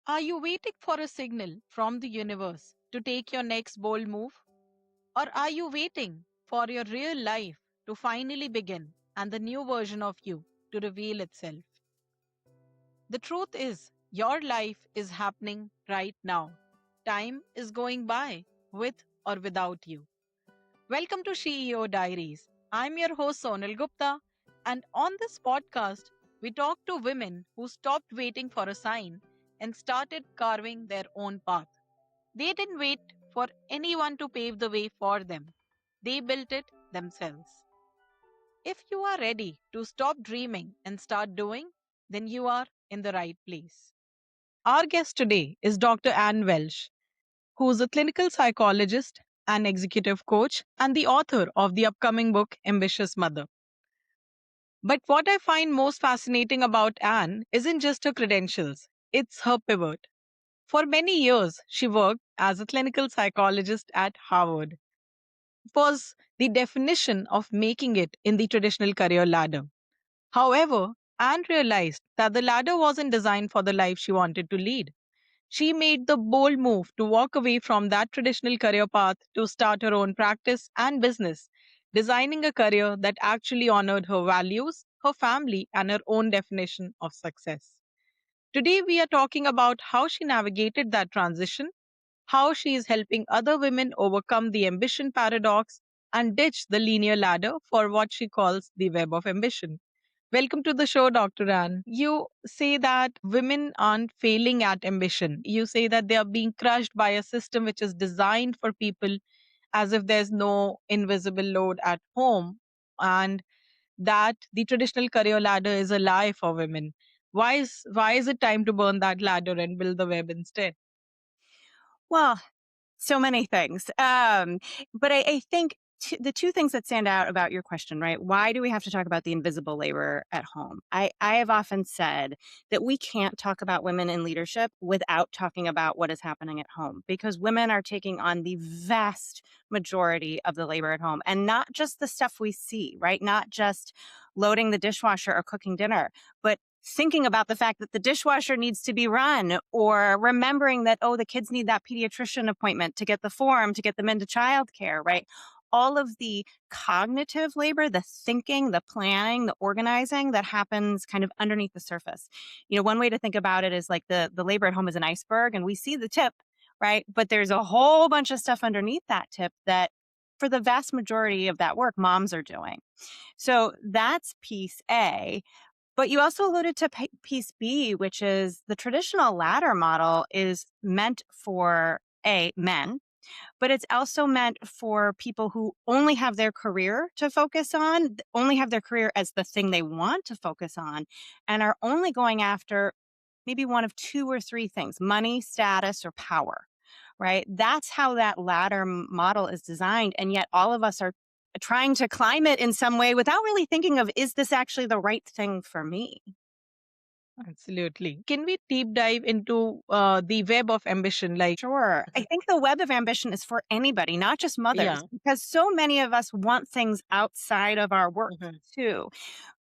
Are you waiting for a signal from the universe to take your next bold move? Or are you waiting for your real life to finally begin and the new version of you to reveal itself? The truth is, your life is happening right now. Time is going by with or without you. Welcome to CEO Diaries. I'm your host Sonal Gupta, and on this podcast, we talk to women who stopped waiting for a sign and started carving their own path. They didn't wait for anyone to pave the way for them, they built it themselves. If you are ready to stop dreaming and start doing, then you are in the right place. Our guest today is Dr. Anne Welsh, who is a clinical psychologist, an executive coach, and the author of the upcoming book, Ambitious Mother. But what I find most fascinating about Anne isn't just her credentials, it's her pivot. For many years, she worked as a clinical psychologist at Harvard. It was the definition of making it in the traditional career ladder. However, Anne realized that the ladder wasn't designed for the life she wanted to lead. She made the bold move to walk away from that traditional career path to start her own practice and business, designing a career that actually honored her values, her family, and her own definition of success. Today, we are talking about how she navigated that transition, how she is helping other women overcome the ambition paradox and ditch the linear ladder for what she calls the web of ambition. Welcome to the show, Dr. Ann. You say that women aren't failing at ambition. You say that they are being crushed by a system which is designed for people as if there's no invisible load at home, and that the traditional career ladder is a lie for women. Why is it time to burn that ladder and build the web instead? Well, so many things. But I think the two things that stand out about your question, right? Why do we have to talk about the invisible labor at home? I have often said that we can't talk about women in leadership without talking about what is happening at home because women are taking on the vast majority of the labor at home and not just the stuff we see, right? Not just loading the dishwasher or cooking dinner, but thinking about the fact that the dishwasher needs to be run or remembering that, oh, the kids need that pediatrician appointment to get the form to get them into childcare, right? All of the cognitive labor, the thinking, the planning, the organizing that happens kind of underneath the surface. You know, one way to think about it is like the labor at home is an iceberg and we see the tip, right? But there's a whole bunch of stuff underneath that tip that for the vast majority of that work, moms are doing. So that's piece A. But you also alluded to piece B, which is the traditional ladder model is meant for men, but it's also meant for people who only have their career to focus on, only have their career as the thing they want to focus on, and are only going after maybe one of two or three things: money, status, or power. Right? That's how that ladder model is designed. And yet all of us are trying to climb it in some way without really thinking of, is this actually the right thing for me? Absolutely. Can we deep dive into the web of ambition? Sure. I think the web of ambition is for anybody, not just Yeah. mothers, because so many of us want things outside of our work Mhm. too.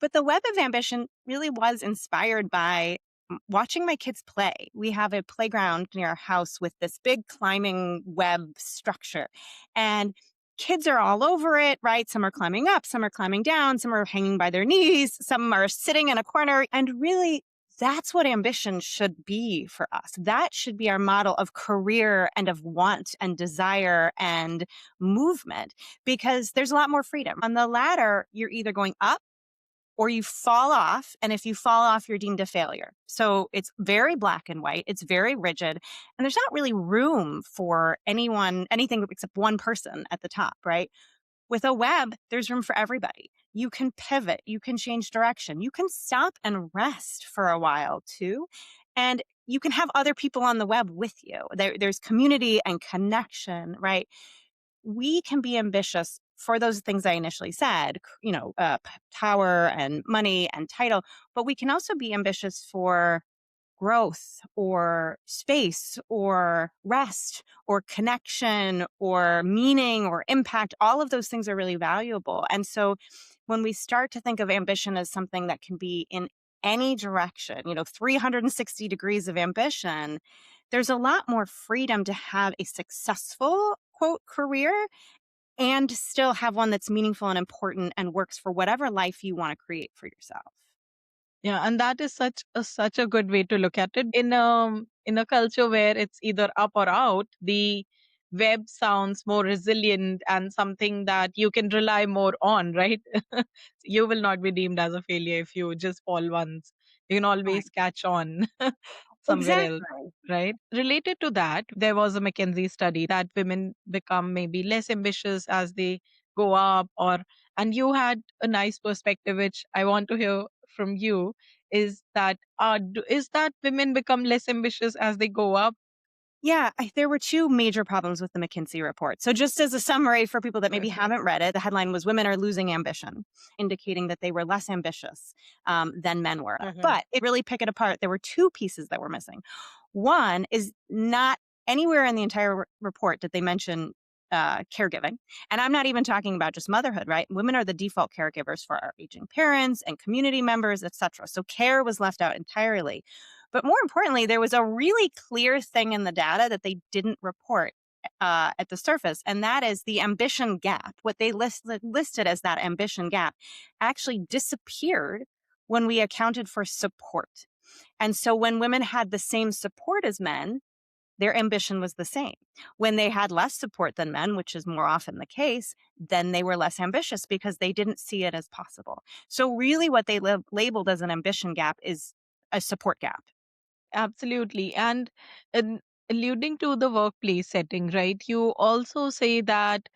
But the web of ambition really was inspired by watching my kids play. We have a playground near our house with this big climbing web structure. And kids are all over it, right? Some are climbing up, some are climbing down, some are hanging by their knees, some are sitting in a corner. And really, that's what ambition should be for us. That should be our model of career and of want and desire and movement because there's a lot more freedom. On the ladder, you're either going up or you fall off. And if you fall off, you're deemed a failure. So it's very black and white. It's very rigid. And there's not really room for anything except one person at the top, right? With a web, there's room for everybody. You can pivot, you can change direction, you can stop and rest for a while too. And you can have other people on the web with you. There's community and connection, right? We can be ambitious for those things I initially said, power and money and title, but we can also be ambitious for growth or space or rest or connection or meaning or impact. All of those things are really valuable. And so when we start to think of ambition as something that can be in any direction, 360 degrees of ambition, there's a lot more freedom to have a successful, quote, career and still have one that's meaningful and important and works for whatever life you want to create for yourself. Yeah, and that is such a good way to look at it. In a culture where it's either up or out, the web sounds more resilient and something that you can rely more on, right? You will not be deemed as a failure if you just fall once. You can Right. always catch on somewhere else, Exactly. right? Related to that, there was a McKinsey study that women become maybe less ambitious as they go up, or and you had a nice perspective, which I want to hear from you, is that women become less ambitious as they go up? Yeah, there were two major problems with the McKinsey report. So, just as a summary for people that maybe haven't read it, the headline was Women Are Losing Ambition, indicating that they were less ambitious than men were. Mhm. But it really pick it apart. There were two pieces that were missing. One is not anywhere in the entire report did they mention caregiving. And I'm not even talking about just motherhood, right? Women are the default caregivers for our aging parents and community members, etc. So care was left out entirely. But more importantly, there was a really clear thing in the data that they didn't report at the surface, and that is the ambition gap. What they listed as that ambition gap actually disappeared when we accounted for support. And so when women had the same support as men, their ambition was the same. When they had less support than men, which is more often the case, then they were less ambitious because they didn't see it as possible. So, really, what they labeled as an ambition gap is a support gap. Absolutely. And alluding to the workplace setting, right? You also say that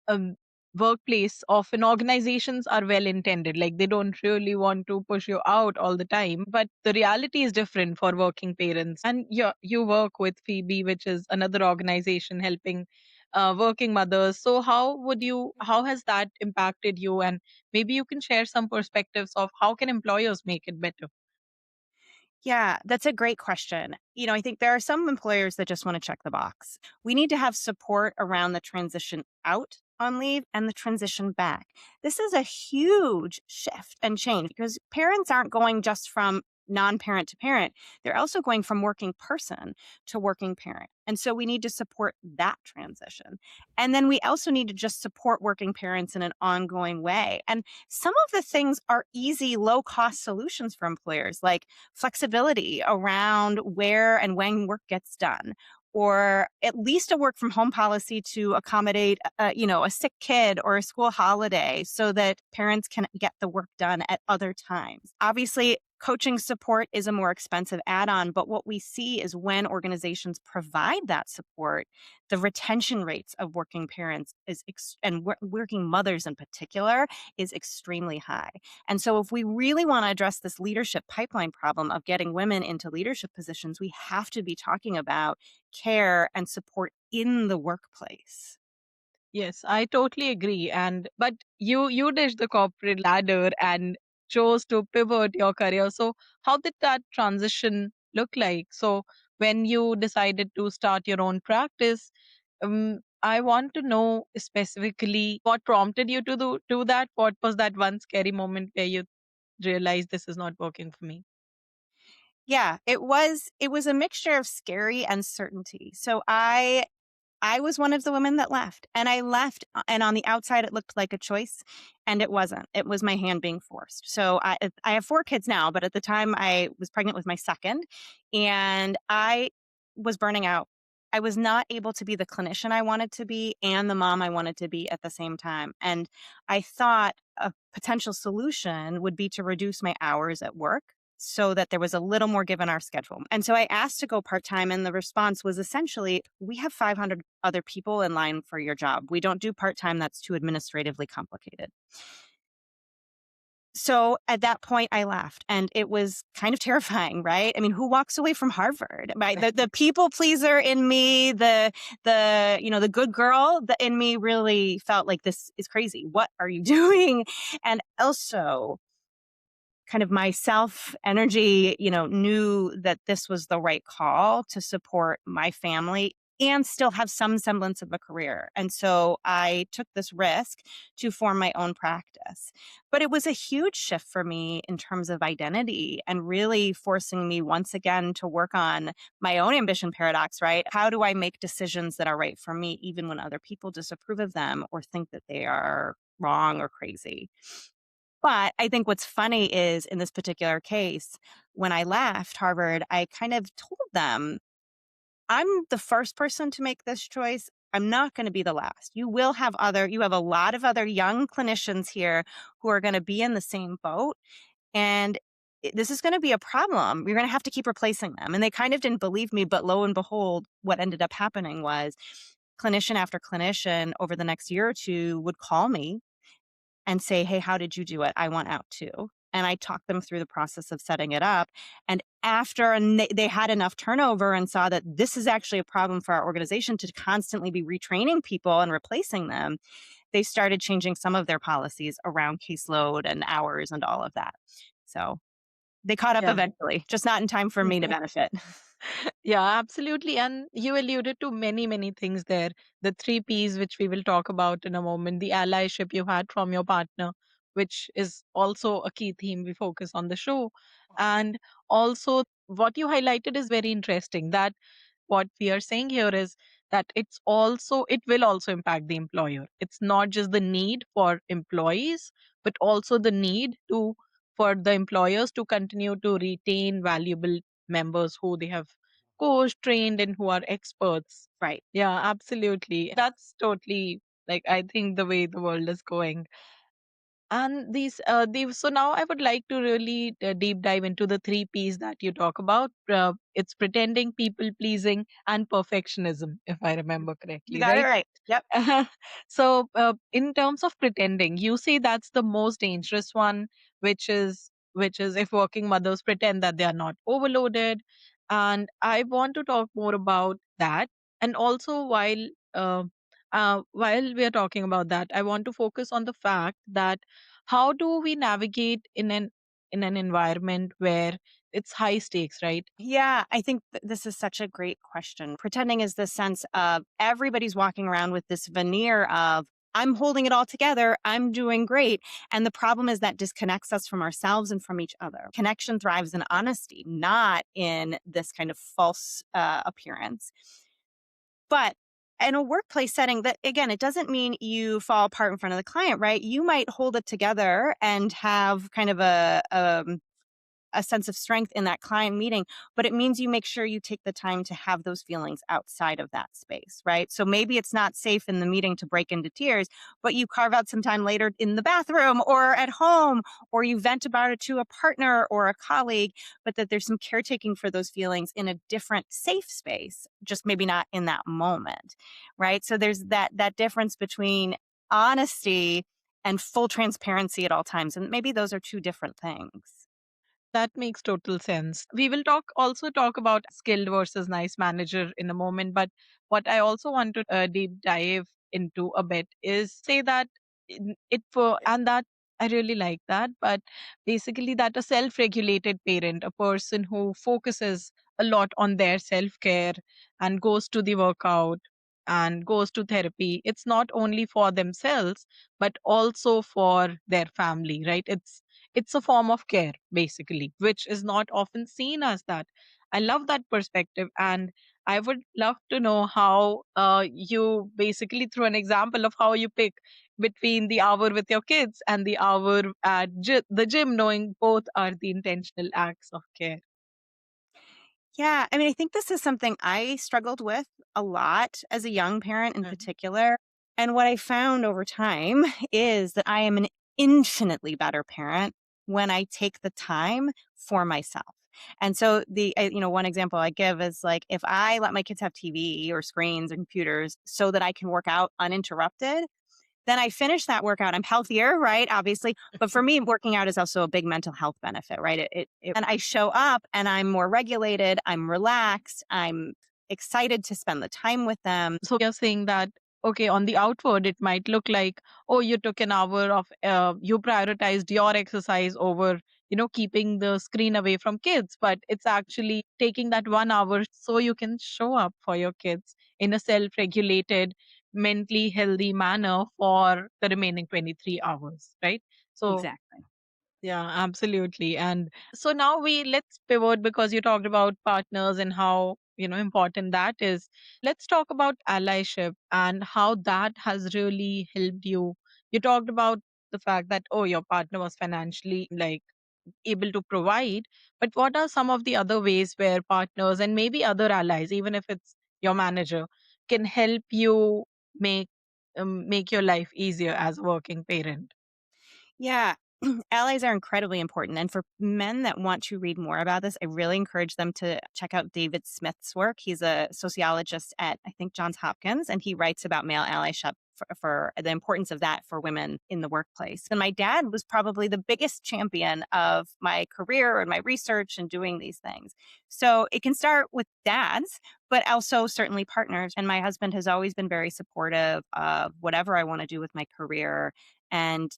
um, workplace often organizations are well intended, like they don't really want to push you out all the time, but the reality is different for working parents. And you work with Phoebe, which is another organization helping working mothers. So how has that impacted you, and maybe you can share some perspectives of how can employers make it better? Yeah, that's a great question. I think there are some employers that just want to check the box. We need to have support around the transition out on leave and the transition back. This is a huge shift and change because parents aren't going just from non parent to parent, they're also going from working person to working parent. And so we need to support that transition. And then we also need to just support working parents in an ongoing way. And some of the things are easy, low cost solutions for employers, like flexibility around where and when work gets done, or at least a work from home policy to accommodate a sick kid or a school holiday so that parents can get the work done at other times. Obviously, coaching support is a more expensive add-on, but what we see is when organizations provide that support, the retention rates of working parents and working mothers in particular is extremely high. And so, if we really want to address this leadership pipeline problem of getting women into leadership positions, we have to be talking about care and support in the workplace. Yes, I totally agree. And but you ditched the corporate ladder and chose to pivot your career. So how did that transition look like? So when you decided to start your own practice, I want to know specifically what prompted you to do that. What was that one scary moment where you realized this is not working for me? Yeah, it was a mixture of scary and certainty. So I was one of the women that left, and I left, and on the outside, it looked like a choice, and it wasn't. It was my hand being forced. So I have 4 kids now, but at the time, I was pregnant with my second, and I was burning out. I was not able to be the clinician I wanted to be and the mom I wanted to be at the same time, and I thought a potential solution would be to reduce my hours at work so that there was a little more give in our schedule. And so I asked to go part time, and the response was essentially, we have 500 other people in line for your job. We don't do part time. That's too administratively complicated. So at that point, I left, and it was kind of terrifying, right? I mean, who walks away from Harvard? Right? The people pleaser in me, the good girl in me really felt like this is crazy. What are you doing? And also, kind of my self energy, knew that this was the right call to support my family and still have some semblance of a career. And so I took this risk to form my own practice. But it was a huge shift for me in terms of identity and really forcing me once again to work on my own ambition paradox, right? How do I make decisions that are right for me, even when other people disapprove of them or think that they are wrong or crazy? But I think what's funny is in this particular case, when I left Harvard, I kind of told them, I'm the first person to make this choice. I'm not going to be the last. You have a lot of other young clinicians here who are going to be in the same boat. And this is going to be a problem. You're going to have to keep replacing them. And they kind of didn't believe me. But lo and behold, what ended up happening was clinician after clinician over the next year or two would call me and say, "Hey, how did you do it? I want out too." And I talked them through the process of setting it up. And after they had enough turnover and saw that this is actually a problem for our organization to constantly be retraining people and replacing them, they started changing some of their policies around caseload and hours and all of that. So they caught up Yeah. eventually, just not in time for me to benefit. Yeah, absolutely. And you alluded to many, many things there. The three P's, which we will talk about in a moment, the allyship you had from your partner, which is also a key theme we focus on the show. And also, what you highlighted is very interesting, that what we are saying here is that it will also impact the employer. It's not just the need for employees, but also the need to for the employers to continue to retain valuable members who they have coached, trained, and who are experts. Right. Yeah, absolutely. That's totally, like, I think the way the world is going. And so now I would like to really deep dive into the three P's that you talk about. It's pretending, people pleasing, and perfectionism, if I remember You correctly, got it right? right. Yep. So, in terms of pretending, you say that's the most dangerous one, which is if working mothers pretend that they are not overloaded. And I want to talk more about that. And also, while we are talking about that, I want to focus on the fact that how do we navigate in an environment where it's high stakes, right? Yeah, I think this is such a great question. Pretending is the sense of everybody's walking around with this veneer of, I'm holding it all together, I'm doing great. And the problem is that disconnects us from ourselves and from each other. Connection thrives in honesty, not in this kind of false appearance. But in a workplace setting, that again, it doesn't mean you fall apart in front of the client, right? You might hold it together and have kind of a sense of strength in that client meeting, but it means you make sure you take the time to have those feelings outside of that space, right? So maybe it's not safe in the meeting to break into tears, but you carve out some time later in the bathroom or at home, or you vent about it to a partner or a colleague, but that there's some caretaking for those feelings in a different safe space, just maybe not in that moment, right? So there's that difference between honesty and full transparency at all times. And maybe those are two different things. That makes total sense. We will talk about skilled versus nice manager in a moment, but what I also want to deep dive into a bit is say that it for and that I really like that, but basically that a self-regulated parent, a person who focuses a lot on their self-care and goes to the workout and goes to therapy, it's not only for themselves but also for their family, right? It's a form of care basically, which is not often seen as that. I love that perspective, and I would love to know how you basically through an example of how you pick between the hour with your kids and the hour at the gym, knowing both are the intentional acts of care. Yeah, I mean, I think this is something I struggled with a lot as a young parent in Mhm. particular. And what I found over time is that I am an infinitely better parent when I take the time for myself. And so one example I give is like if I let my kids have TV or screens or computers so that I can work out uninterrupted, then I finish that workout. I'm healthier, right? Obviously. But for me, working out is also a big mental health benefit, right? And I show up and I'm more regulated, I'm relaxed, I'm excited to spend the time with them. So you're saying that, okay, on the outward, it might look like, oh, you took an hour of, you prioritized your exercise over keeping the screen away from kids, but it's actually taking that 1 hour so you can show up for your kids in a self regulated, mentally healthy manner for the remaining 23 hours, right? So, Exactly. yeah, absolutely. And so now let's pivot because you talked about partners and how, important that is. Let's talk about allyship and how that has really helped you. You talked about the fact that, oh, your partner was financially like able to provide, but what are some of the other ways where partners and maybe other allies, even if it's your manager, can help you make make your life easier as a working parent? Yeah. Allies are incredibly important. And for men that want to read more about this, I really encourage them to check out David Smith's work. He's a sociologist at, I think, Johns Hopkins, and he writes about male allyship for the importance of that for women in the workplace. And my dad was probably the biggest champion of my career and my research and doing these things. So it can start with dads, but also certainly partners. And my husband has always been very supportive of whatever I want to do with my career and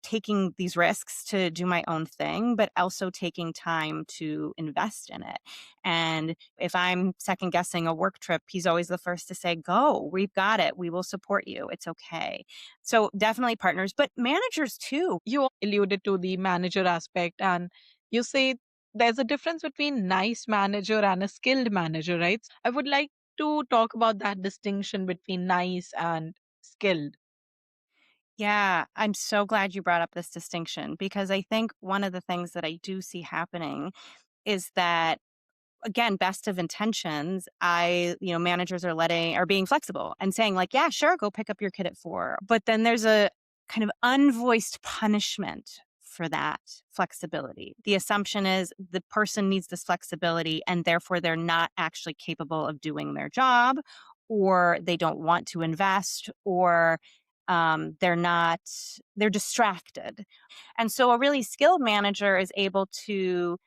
taking these risks to do my own thing, but also taking time to invest in it. And if I'm second guessing a work trip, he's always the first to say, "Go, we've got it. We will support you. It's okay." So definitely partners, but managers too. You alluded to the manager aspect, and you say there's a difference between nice manager and a skilled manager, right? I would like to talk about that distinction between nice and skilled. Yeah, I'm so glad you brought up this distinction because I think one of the things that I do see happening is that again, best of intentions, managers are being flexible and saying like, yeah, sure, go pick up your kid at 4. But then there's a kind of unvoiced punishment for that flexibility. The assumption is the person needs this flexibility and therefore they're not actually capable of doing their job, or they don't want to invest, or they're distracted. And so a really skilled manager is able to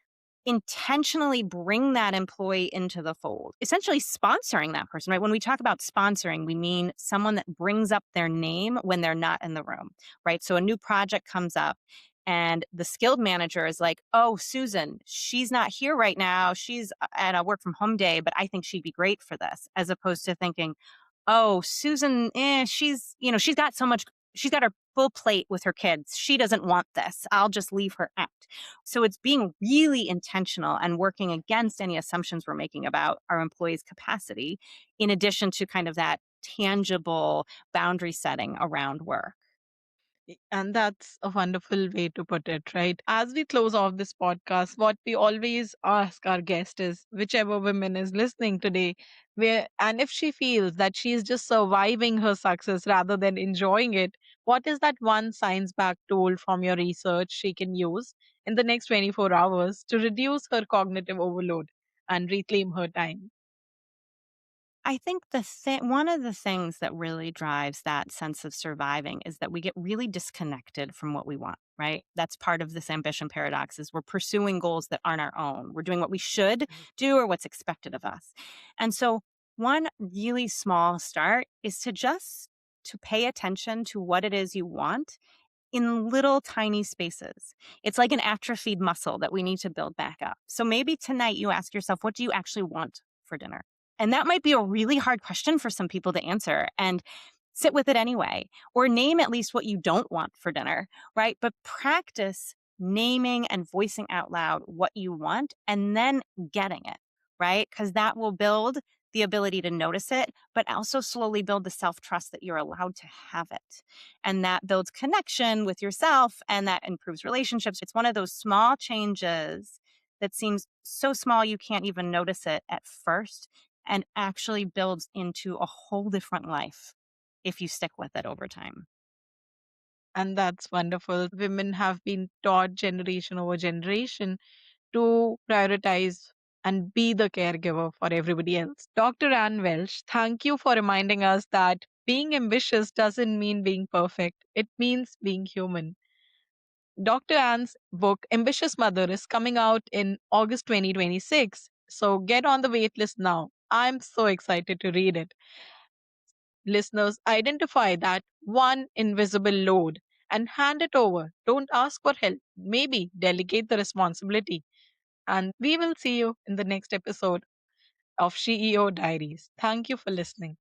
intentionally bring that employee into the fold, essentially sponsoring that person, right? When we talk about sponsoring, we mean someone that brings up their name when they're not in the room, right? So a new project comes up and the skilled manager is like, "Oh, Susan, she's not here right now. She's at a work from home day, but I think she'd be great for this," as opposed to thinking, "Oh, Susan, she's got so much, she's got her full plate with her kids. She doesn't want this. I'll just leave her out." So it's being really intentional and working against any assumptions we're making about our employees' capacity, in addition to kind of that tangible boundary setting around work. And that's a wonderful way to put it, right? As we close off this podcast, what we always ask our guest is whichever woman is listening today, where and if she feels that she is just surviving her success rather than enjoying it, what is that one science-backed tool from your research she can use in the next 24 hours to reduce her cognitive overload and reclaim her time? I think one of the things that really drives that sense of surviving is that we get really disconnected from what we want, right? That's part of this ambition paradox is we're pursuing goals that aren't our own. We're doing what we should do or what's expected of us. And so one really small start is to pay attention to what it is you want in little tiny spaces. It's like an atrophied muscle that we need to build back up. So maybe tonight you ask yourself, what do you actually want for dinner? And that might be a really hard question for some people to answer, and sit with it anyway, or name at least what you don't want for dinner, right? But practice naming and voicing out loud what you want and then getting it, right? Because that will build the ability to notice it, but also slowly build the self trust that you're allowed to have it. And that builds connection with yourself and that improves relationships. It's one of those small changes that seems so small you can't even notice it at first, and actually builds into a whole different life if you stick with it over time. And that's wonderful. Women have been taught generation over generation to prioritize and be the caregiver for everybody else. Dr. Ann Welsh, thank you for reminding us that being ambitious doesn't mean being perfect, it means being human. Dr. Ann's book, Ambitious Mother, is coming out in August 2026. So get on the wait list now. I'm so excited to read it. Listeners, identify that one invisible load and hand it over. Don't ask for help. Maybe delegate the responsibility. And we will see you in the next episode of CEO Diaries. Thank you for listening.